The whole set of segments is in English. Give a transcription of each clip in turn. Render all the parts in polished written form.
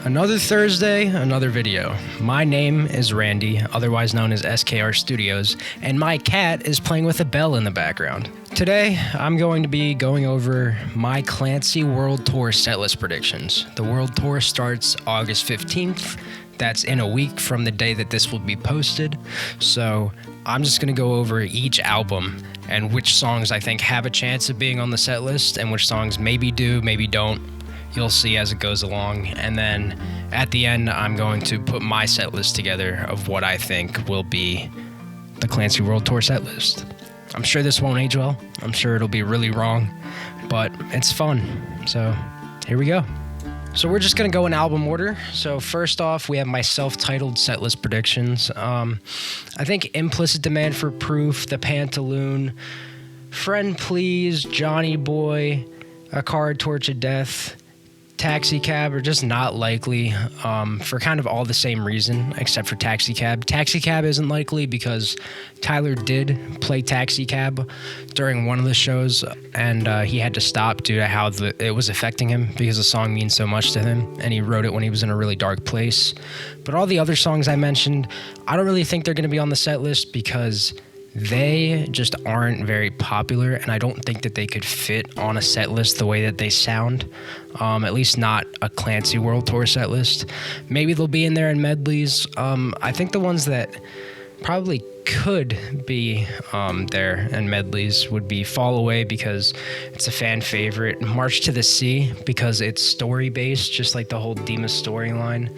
Another Thursday, another video. My name is Randy, otherwise known as SKR Studios, and my cat is playing with a bell in the background. Today, I'm going to be going over my Clancy World Tour setlist predictions. The World Tour starts August 15th. That's in a week from the day that this will be posted. So I'm just going to go over each album and which songs I think have a chance of being on the set list and which songs maybe do, maybe don't. You'll see as it goes along. And then at the end, I'm going to put my set list together of what I think will be the Clancy World Tour set list. I'm sure this won't age well. I'm sure it'll be really wrong, but it's fun. So here we go. So we're just going to go in album order. So first off, we have my self-titled setlist predictions. I think Implicit Demand for Proof, The Pantaloon, Friend Please, Johnny Boy, A Card Torch of Death, Taxi Cab are just not likely for kind of all the same reason, except for Taxi Cab. Taxi Cab isn't likely because Tyler did play Taxi Cab during one of the shows, and he had to stop due to how it was affecting him because the song means so much to him, and he wrote it when he was in a really dark place. But all the other songs I mentioned, I don't really think they're going to be on the set list because they just aren't very popular, and I don't think that they could fit on a set list the way that they sound, at least not a Clancy World Tour set list. Maybe they'll be in there in medleys. I think the ones that probably could be there in medleys would be Fall Away because it's a fan favorite, March to the Sea because it's story-based, just like the whole Demas storyline,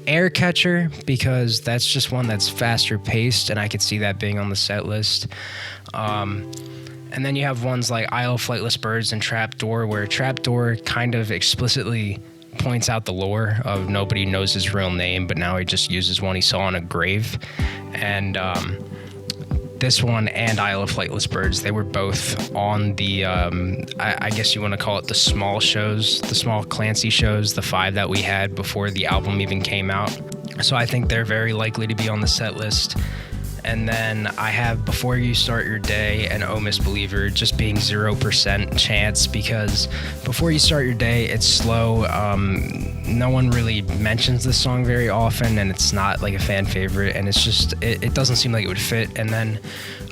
Air Catcher because that's just one that's faster paced and I could see that being on the set list. And then you have ones like Isle of Flightless Birds and Trapdoor, where Trapdoor kind of explicitly points out the lore of nobody knows his real name, but now he just uses one he saw on a grave. And this one and Isle of Flightless Birds, they were both on the, I guess you want to call it the small shows, the small Clancy shows, the 5 that we had before the album even came out. So I think they're very likely to be on the set list. And then I have Before You Start Your Day and Oh Misbeliever just being 0% chance because Before You Start Your Day, it's slow. No one really mentions this song very often, and it's not like a fan favorite, and it's just, it doesn't seem like it would fit. And then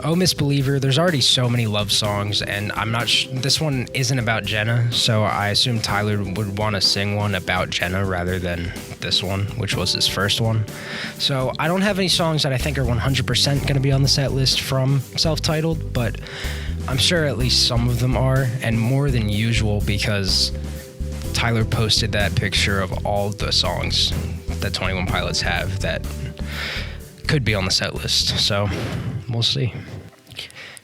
Oh Misbeliever, there's already so many love songs, and I'm not this one isn't about Jenna, so I assume Tyler would want to sing one about Jenna rather than this one, which was his first one. So I don't have any songs that I think are 100% going to be on the set list from self-titled, but I'm sure at least some of them are, and more than usual because Tyler posted that picture of all the songs that 21 Pilots have that could be on the set list, so we'll see.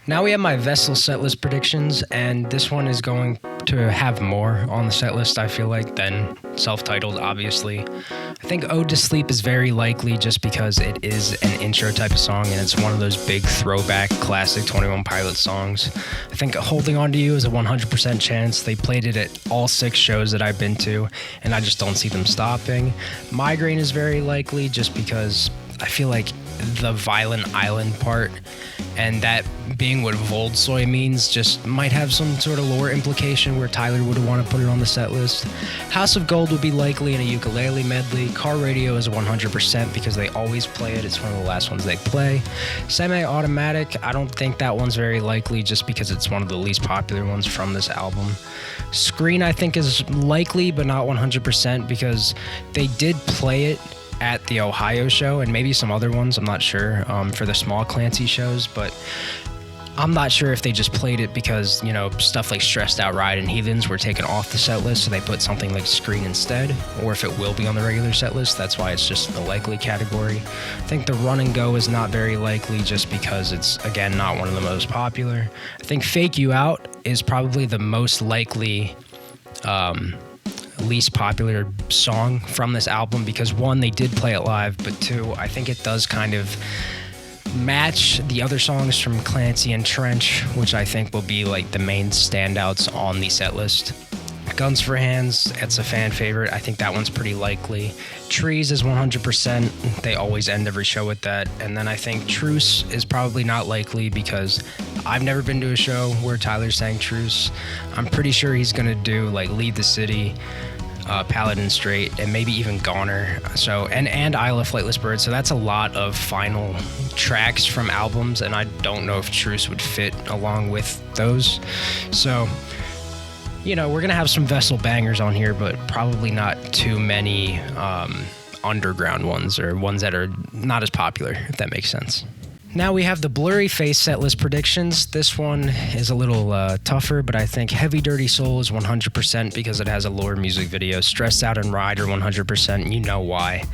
Now we have my Vessel setlist predictions, and this one is going to have more on the set list, I feel like, than self-titled, obviously. I think Ode to Sleep is very likely just because it is an intro type of song, and it's one of those big throwback classic 21 Pilots songs. I think Holding On To You is a 100% chance. They played it at all 6 shows that I've been to, and I just don't see them stopping. Migraine is very likely just because I feel like the Violent Island part and that being what Voldsoy means just might have some sort of lore implication where Tyler would want to put it on the set list. House of Gold would be likely in a ukulele medley. Car Radio is 100% because they always play it. It's one of the last ones they play. Semi-Automatic, I don't think that one's very likely just because it's one of the least popular ones from this album. Screen, I think, is likely but not 100% because they did play it at the Ohio show and maybe some other ones, I'm not sure, for the small Clancy shows, but I'm not sure if they just played it because, you know, stuff like Stressed Out Ride and Heathens were taken off the set list, so they put something like Screen instead, or if it will be on the regular set list, that's why it's just the likely category. I think the Run and Go is not very likely just because it's, again, not one of the most popular. I think Fake You Out is probably the most likely least popular song from this album because 1, they did play it live, but 2, I think it does kind of match the other songs from Clancy and Trench, which I think will be like the main standouts on the set list. Guns for Hands, it's a fan favorite. I think that one's pretty likely. Trees is 100%. They always end every show with that. And then I think Truce is probably not likely because I've never been to a show where Tyler sang Truce. I'm pretty sure he's going to do like Leave the City, Paladin Strait, and maybe even Goner. So and Isle of Flightless Bird. So that's a lot of final tracks from albums, and I don't know if Truce would fit along with those. So, you know, we're gonna have some Vessel bangers on here, but probably not too many underground ones, or ones that are not as popular, if that makes sense. Now we have the Blurryface setlist predictions. This one is a little tougher, but I think Heavy Dirty Soul is 100% because it has a Lore music video. Stressed Out and Rider 100%, you know why.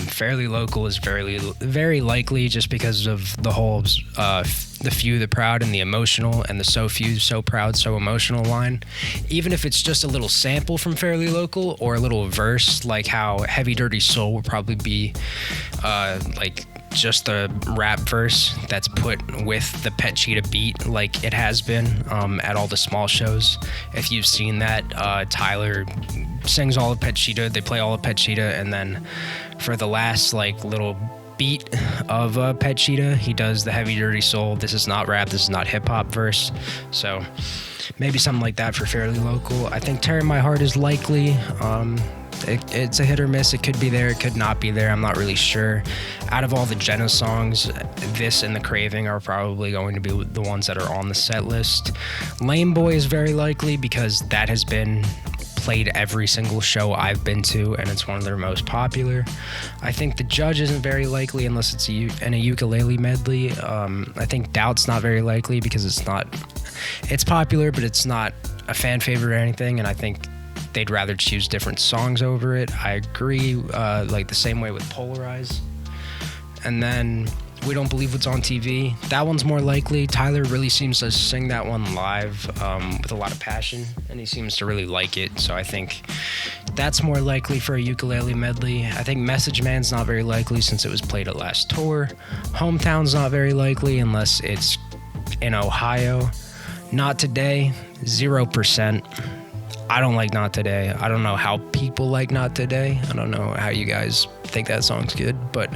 Fairly Local is very likely just because of the whole the few, the proud, and the emotional, and the so few, so proud, so emotional line. Even if it's just a little sample from Fairly Local or a little verse, like how Heavy Dirty Soul will probably be like just the rap verse that's put with the Pet Cheetah beat, like it has been at all the small shows. If you've seen that, Tyler sings all of Pet Cheetah, they play all of Pet Cheetah, and then for the last like little beat of Pet Cheetah, he does the Heavy Dirty Soul, this is not rap, this is not hip hop verse. So maybe something like that for Fairly Local. I think Tearing My Heart is likely. It's a hit or miss. It could be there, it could not be there. I'm not really sure. Out of all the Jenna songs, this and The Craving are probably going to be the ones that are on the set list. Lame Boy is very likely because that has been played every single show I've been to, and it's one of their most popular. I think The Judge isn't very likely unless it's in a ukulele medley. I think Doubt's not very likely because it's popular, but it's not a fan favorite or anything, and I think they'd rather choose different songs over it. I agree, like the same way with Polarize. And then We Don't Believe What's on TV. That one's more likely. Tyler really seems to sing that one live with a lot of passion, and he seems to really like it. So I think that's more likely for a ukulele medley. I think Message Man's not very likely since it was played at last tour. Hometown's not very likely unless it's in Ohio. Not Today, 0%. I don't like Not Today. I don't know how people like Not Today. I don't know how you guys think that song's good, but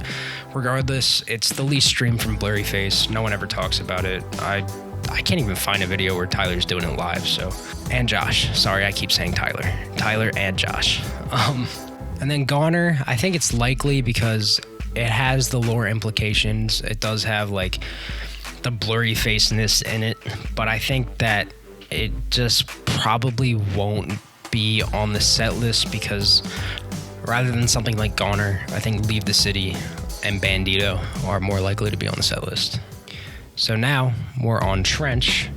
regardless, it's the least streamed from Blurryface. No one ever talks about it. I can't even find a video where Tyler's doing it live, so. And Josh. Sorry, I keep saying Tyler. Tyler and Josh. And then Goner, I think it's likely because it has the lore implications. It does have like the Blurryfaceness in it, but I think that it just probably won't be on the set list because rather than something like Goner, I think Leave the City and Bandito are more likely to be on the set list. So now we're on Trench,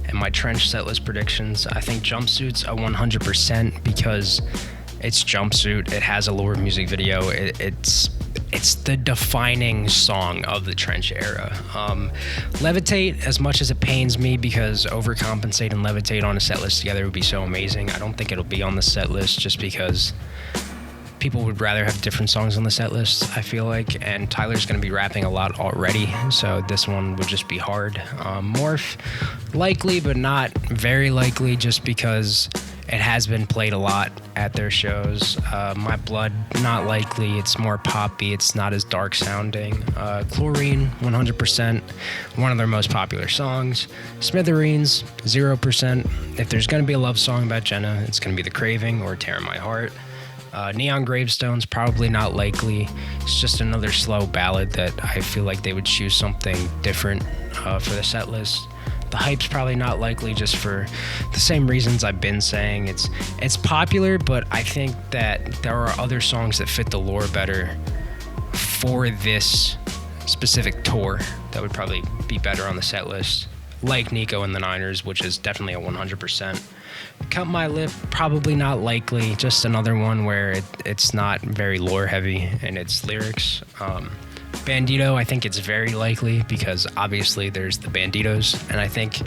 and my Trench set list predictions. I think Jumpsuit's a 100% because it's Jumpsuit. It has a Lore music video. It's the defining song of the Trench era. Levitate, as much as it pains me because Overcompensate and Levitate on a set list together would be so amazing, I don't think it'll be on the set list just because people would rather have different songs on the set list, I feel like, and Tyler's going to be rapping a lot already, so this one would just be hard. Morph, likely, but not very likely just because it has been played a lot at their shows. My Blood, not likely. It's more poppy. It's not as dark sounding. Chlorine, 100%. One of their most popular songs. Smithereens, 0%. If there's going to be a love song about Jenna, it's going to be The Craving or Tear My Heart. Neon Gravestones, probably not likely. It's just another slow ballad that I feel like they would choose something different for the set list. The Hype's probably not likely just for the same reasons I've been saying. It's popular, but I think that there are other songs that fit the lore better for this specific tour that would probably be better on the set list. Like Nico and the Niners, which is definitely a 100%. Cut My Lip, probably not likely. Just another one where it's not very lore heavy in its lyrics. Bandito, I think it's very likely because obviously there's the Banditos, and I think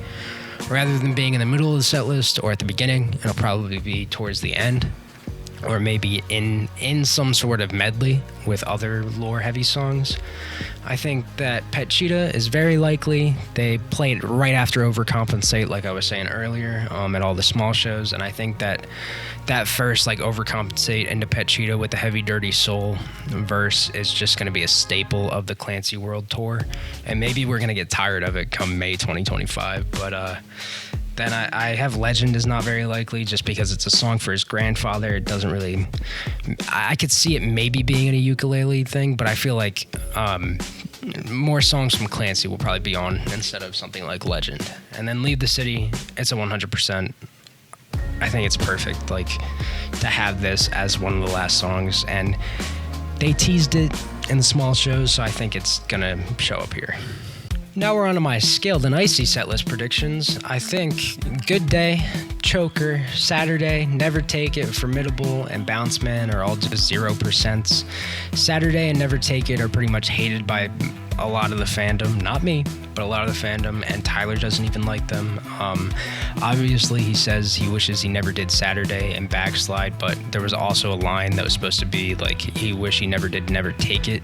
rather than being in the middle of the set list or at the beginning, it'll probably be towards the end or maybe in some sort of medley with other lore heavy songs. I think that Pet Cheetah is very likely. They play it right after Overcompensate, like I was saying earlier, at all the small shows, and I think that first, like, Overcompensate into Pet Cheetah with the Heavy Dirty Soul verse is just going to be a staple of the Clancy World Tour, and maybe we're going to get tired of it come May 2025, but Then I have Legend is not very likely just because it's a song for his grandfather. It doesn't really... I could see it maybe being a ukulele thing, but I feel like more songs from Clancy will probably be on instead of something like Legend. And then Leave the City, it's a 100%. I think it's perfect, like, to have this as one of the last songs. And they teased it in the small shows, so I think it's gonna show up here. Now we're on to my Scaled and Icy setlist predictions. I think Good Day, Choker, Saturday, Never Take It, Formidable, and Bounce Man are all just 0%. Saturday and Never Take It are pretty much hated by a lot of the fandom. Not me, but a lot of the fandom, and Tyler doesn't even like them. Obviously, he says he wishes he never did Saturday and Backslide, but there was also a line that was supposed to be like, he wish he never did Never Take It.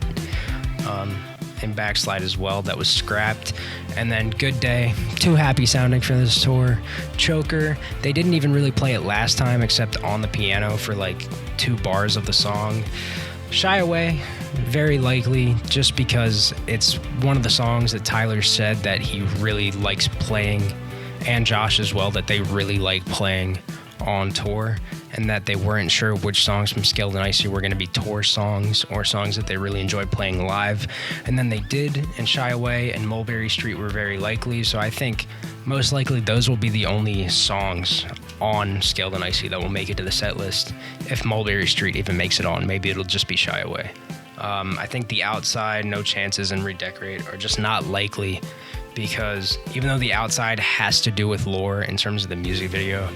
And Backslide as well, that was scrapped. And then Good Day, too happy sounding for this tour. Choker, they didn't even really play it last time except on the piano for like 2 bars of the song. Shy Away, very likely, just because it's one of the songs that Tyler said that he really likes playing, and Josh as well, that they really like playing on tour, and that they weren't sure which songs from Scaled and Icy were going to be tour songs or songs that they really enjoyed playing live. And then they did, and Shy Away and Mulberry Street were very likely, so I think most likely those will be the only songs on Scaled and Icy that will make it to the set list. If Mulberry Street even makes it on, maybe it'll just be Shy Away. I think The Outside, No Chances, and Redecorate are just not likely, because even though The Outside has to do with lore in terms of the music video,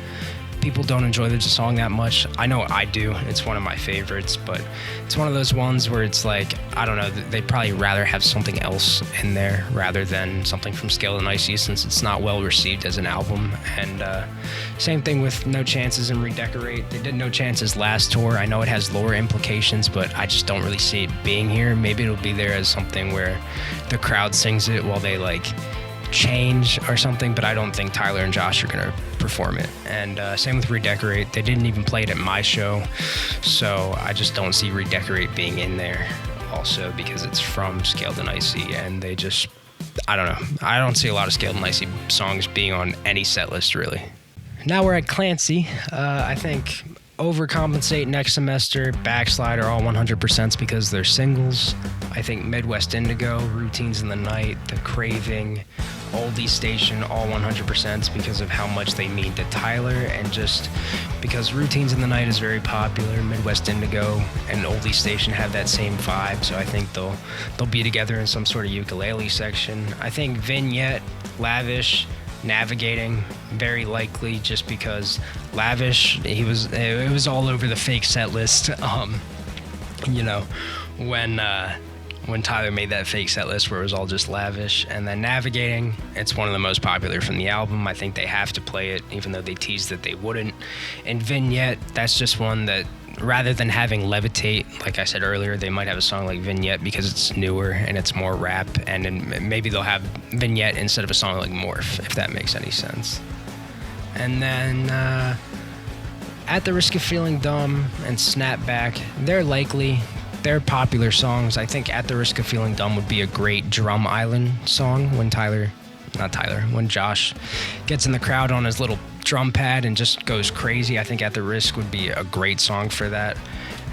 people don't enjoy the song that much. I know I do. It's one of my favorites, but it's one of those ones where it's like, I don't know, they'd probably rather have something else in there rather than something from Scaled and Icy, since it's not well received as an album. And same thing with No Chances and Redecorate. They did No Chances last tour. I know it has lore implications, but I just don't really see it being here. Maybe it'll be there as something where the crowd sings it while they like change or something, but I don't think Tyler and Josh are gonna perform it. And same with Redecorate. They didn't even play it at my show, so I just don't see Redecorate being in there also, because it's from Scaled and Icy, and they just, I don't know, I don't see a lot of Scaled and Icy songs being on any set list really. Now we're at Clancy. I think Overcompensate, Next Semester, Backslide are all 100% because they're singles. I think Midwest Indigo, Routines in the Night, The Craving, Oldie Station, all 100% because of how much they mean to Tyler, and just because Routines in the Night is very popular. Midwest Indigo and Oldie Station have that same vibe, so I think they'll be together in some sort of ukulele section. I think Vignette, Lavish, Navigating, very likely, just because Lavish, it was all over the fake set list. You know, when Tyler made that fake set list where it was all just Lavish. And then Navigating, it's one of the most popular from the album. I think they have to play it, even though they teased that they wouldn't. And Vignette, that's just one that, rather than having Levitate, like I said earlier, they might have a song like Vignette because it's newer and it's more rap, and then maybe they'll have Vignette instead of a song like Morph, if that makes any sense. And then At the Risk of Feeling Dumb and Snapback, they're likely. They're popular songs. I think At the Risk of Feeling Dumb would be a great Drum Island song when when Josh gets in the crowd on his little drum pad and just goes crazy. I think At the Risk would be a great song for that.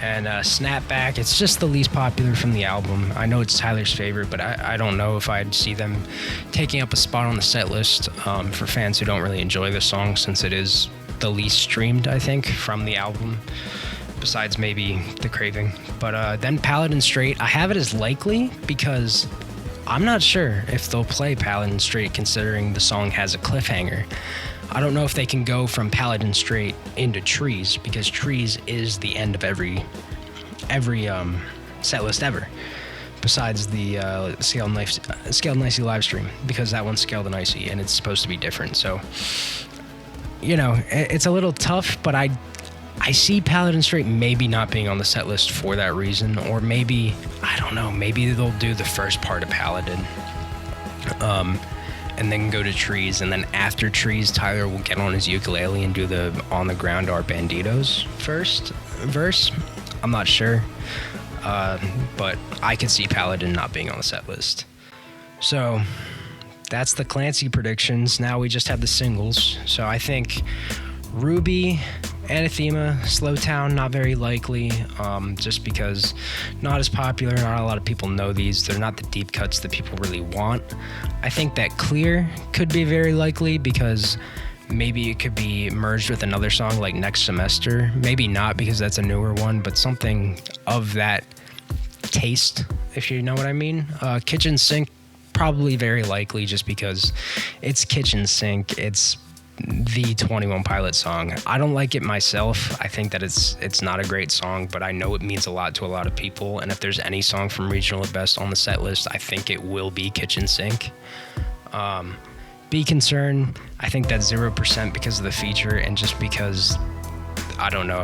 And Snapback, it's just the least popular from the album. I know it's Tyler's favorite, but I don't know if I'd see them taking up a spot on the set list for fans who don't really enjoy the song, since it is the least streamed, I think, from the album, besides maybe The Craving. But then Paladin Straight, I have it as likely because I'm not sure if they'll play Paladin Straight, considering the song has a cliffhanger. I don't know if they can go from Paladin Straight into Trees, because Trees is the end of every set list ever, besides the Scaled and Icy live stream, because that one's Scaled and Icy and it's supposed to be different. So, you know, it's a little tough, but I see Paladin Straight maybe not being on the set list for that reason, or maybe, I don't know, maybe they'll do the first part of Paladin, and then go to Trees, and then after Trees, Tyler will get on his ukulele and do the On the Ground Are Banditos first verse. I'm not sure, but I could see Paladin not being on the set list. So that's the Clancy predictions. Now we just have the singles. So I think Ruby, Anathema, Slowtown, not very likely, just because not as popular. Not a lot of people know these. They're not the deep cuts that people really want. I think that Clear could be very likely because maybe it could be merged with another song like Next Semester. Maybe not because that's a newer one, but something of that taste, if you know what I mean. Kitchen Sink, probably very likely just because it's Kitchen Sink. It's the 21 Pilot song. I don't like it myself. I think that it's not a great song, but I know it means a lot to a lot of people. And if there's any song from Regional at Best on the set list, I think it will be Kitchen Sink. Be Concerned, I think that's 0% because of the feature and just because, I don't know.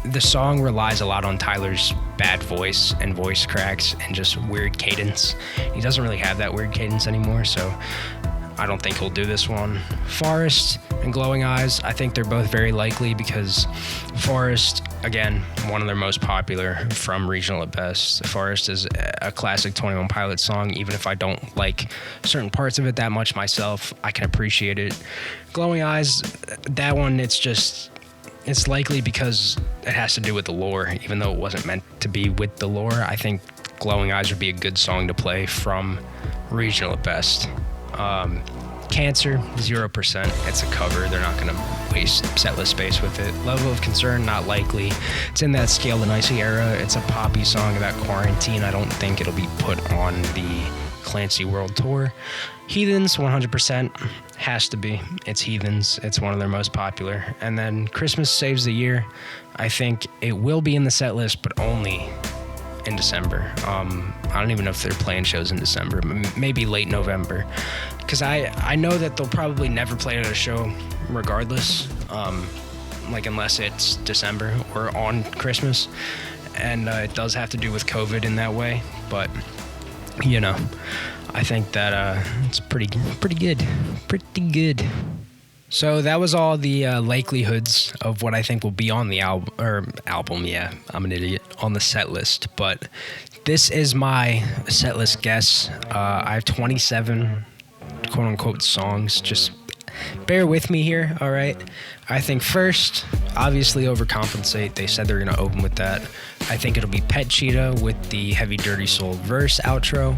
The song relies a lot on Tyler's bad voice and voice cracks and just weird cadence. He doesn't really have that weird cadence anymore, so I don't think he'll do this one. Forest and Glowing Eyes, I think they're both very likely because Forest, again, one of their most popular from Regional at Best. Forest is a classic 21 Pilot song. Even if I don't like certain parts of it that much myself, I can appreciate it. Glowing Eyes, that one, it's likely because it has to do with the lore, even though it wasn't meant to be with the lore. I think Glowing Eyes would be a good song to play from Regional at Best. Cancer, 0%. It's a cover. They're not going to waste setlist space with it. Level of Concern, not likely. It's in that Scale the Nicely era. It's a poppy song about quarantine. I don't think it'll be put on the Clancy World Tour. Heathens, 100%. Has to be. It's Heathens. It's one of their most popular. And then Christmas Saves the Year. I think it will be in the set list, but only in December. I don't even know if they're playing shows in December. Maybe late November. Because I know that they'll probably never play at a show regardless. Like unless it's December or on Christmas. And it does have to do with COVID in that way. But, you know, I think that it's pretty good. Pretty good. So that was all the likelihoods of what I think will be on the album. Yeah, I'm an idiot. On the set list. But this is my set list guess. I have 27 quote-unquote songs. Just bear with me here, all right? I think first, obviously Overcompensate. They said they're going to open with that. I think it'll be Pet Cheetah with the Heavy Dirty Soul verse outro.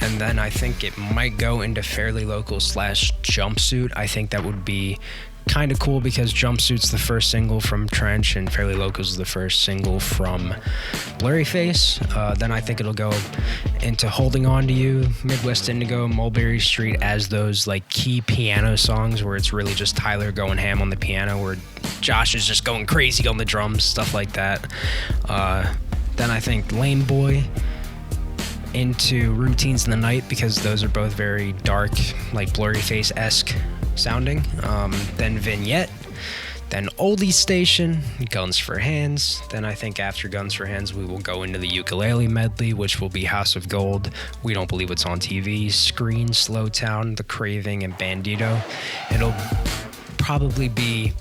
And then I think it might go into Fairly Local / Jumpsuit. I think that would be kind of cool because Jumpsuit's the first single from Trench and Fairly Local's the first single from Blurryface. Then I think it'll go into Holding On to You, Midwest Indigo, Mulberry Street as those like key piano songs where it's really just Tyler going ham on the piano, where Josh is just going crazy on the drums, stuff like that. Then I think Lame Boy into Routines in the Night because those are both very dark, like Blurryface-esque sounding. Then Vignette, then Oldie Station, Guns for Hands. Then I think after Guns for Hands we will go into the ukulele medley, which will be House of Gold, We Don't Believe It's on TV, Screen, Slowtown, The Craving, and Bandito. It'll probably be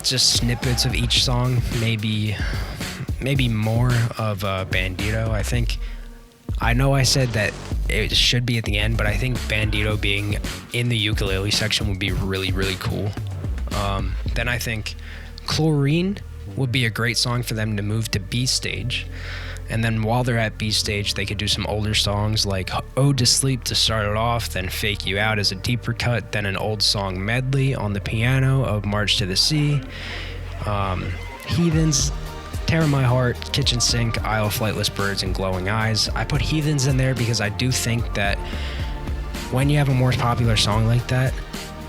just snippets of each song, maybe more of Bandito. I know I said that it should be at the end, but I think Bandito being in the ukulele section would be really, really cool. Then I think Chlorine would be a great song for them to move to B stage. And then while they're at B stage, they could do some older songs like Ode to Sleep to start it off, then Fake You Out as a deeper cut, then an old song medley on the piano of March to the Sea. Heathens, Tear My Heart, Kitchen Sink, Isle of Flightless Birds, and Glowing Eyes. I put Heathens in there because I do think that when you have a more popular song like that,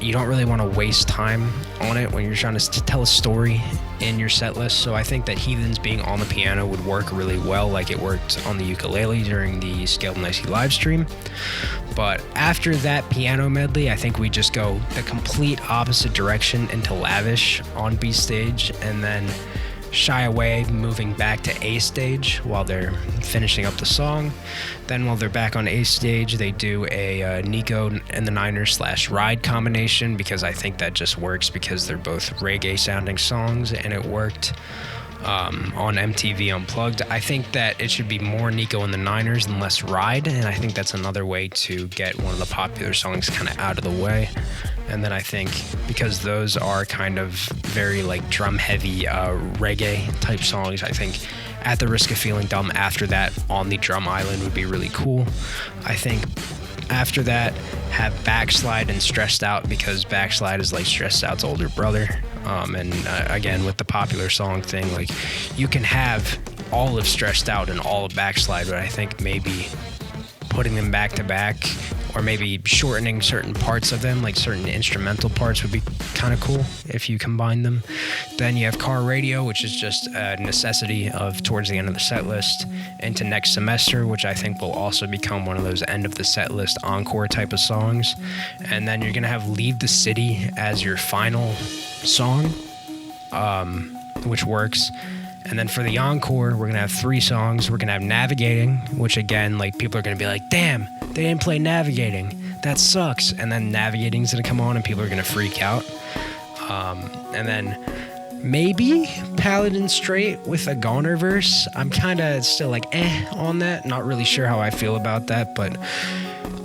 you don't really want to waste time on it when you're trying to tell a story in your set list. So I think that Heathens being on the piano would work really well, like it worked on the ukulele during the Scaled Nicely live stream. But after that piano medley, I think we just go the complete opposite direction into Lavish on B stage, and then Shy Away moving back to A stage while they're finishing up the song. Then while they're back on A stage, they do a Nico and the Niners / Ride combination because I think that just works because they're both reggae sounding songs and it worked. on MTV Unplugged. I think that it should be more Nico and the Niners and less Ride, and I think that's another way to get one of the popular songs kind of out of the way. And then I think because those are kind of very like drum heavy reggae type songs, I think At the Risk of Feeling Dumb after that on the Drum Island would be really cool. I think after that, have Backslide and Stressed Out, because Backslide is like Stressed Out's older brother. Again, with the popular song thing, like you can have all of Stressed Out and all of Backslide, but I think maybe putting them back to back, or maybe shortening certain parts of them, like certain instrumental parts would be kind of cool if you combine them. Then you have Car Radio, which is just a necessity of towards the end of the set list, into Next Semester, which I think will also become one of those end of the set list encore type of songs. And then you're gonna have Leave the City as your final song, which works. And then for the encore, we're going to have 3 songs. We're going to have Navigating, which again, like people are going to be like, damn, they didn't play Navigating. That sucks. And then Navigating's going to come on and people are going to freak out. And then maybe Paladin Straight with a Goner verse. I'm kind of still like on that. Not really sure how I feel about that, but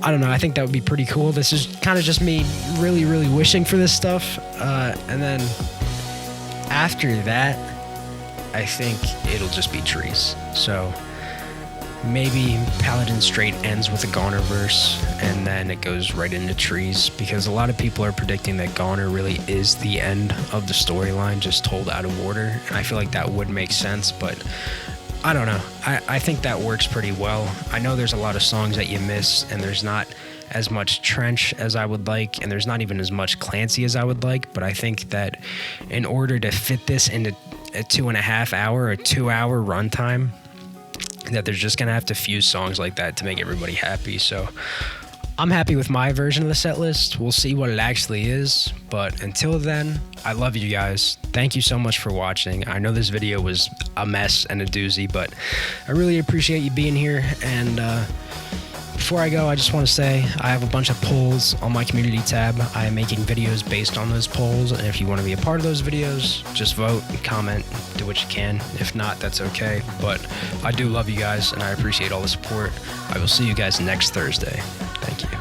I don't know. I think that would be pretty cool. This is kind of just me really, really wishing for this stuff. And then after that, I think it'll just be Trees. So maybe Paladin Straight ends with a Goner verse and then it goes right into Trees, because a lot of people are predicting that Goner really is the end of the storyline, just told out of order. And I feel like that would make sense, but I don't know. I think that works pretty well. I know there's a lot of songs that you miss, and there's not as much Trench as I would like, and there's not even as much Clancy as I would like, but I think that in order to fit this into a 2.5 hour or 2 hour runtime, that they're just gonna have to fuse songs like that to make everybody happy. So I'm happy with my version of the set list. We'll see what it actually is, but until then, I love you guys. Thank you so much for watching. I know this video was a mess and a doozy, but I really appreciate you being here. And before I go, I just want to say I have a bunch of polls on my community tab. I am making videos based on those polls, and if you want to be a part of those videos, just vote, comment, do what you can. If not, that's okay. But I do love you guys, and I appreciate all the support. I will see you guys next Thursday. Thank you.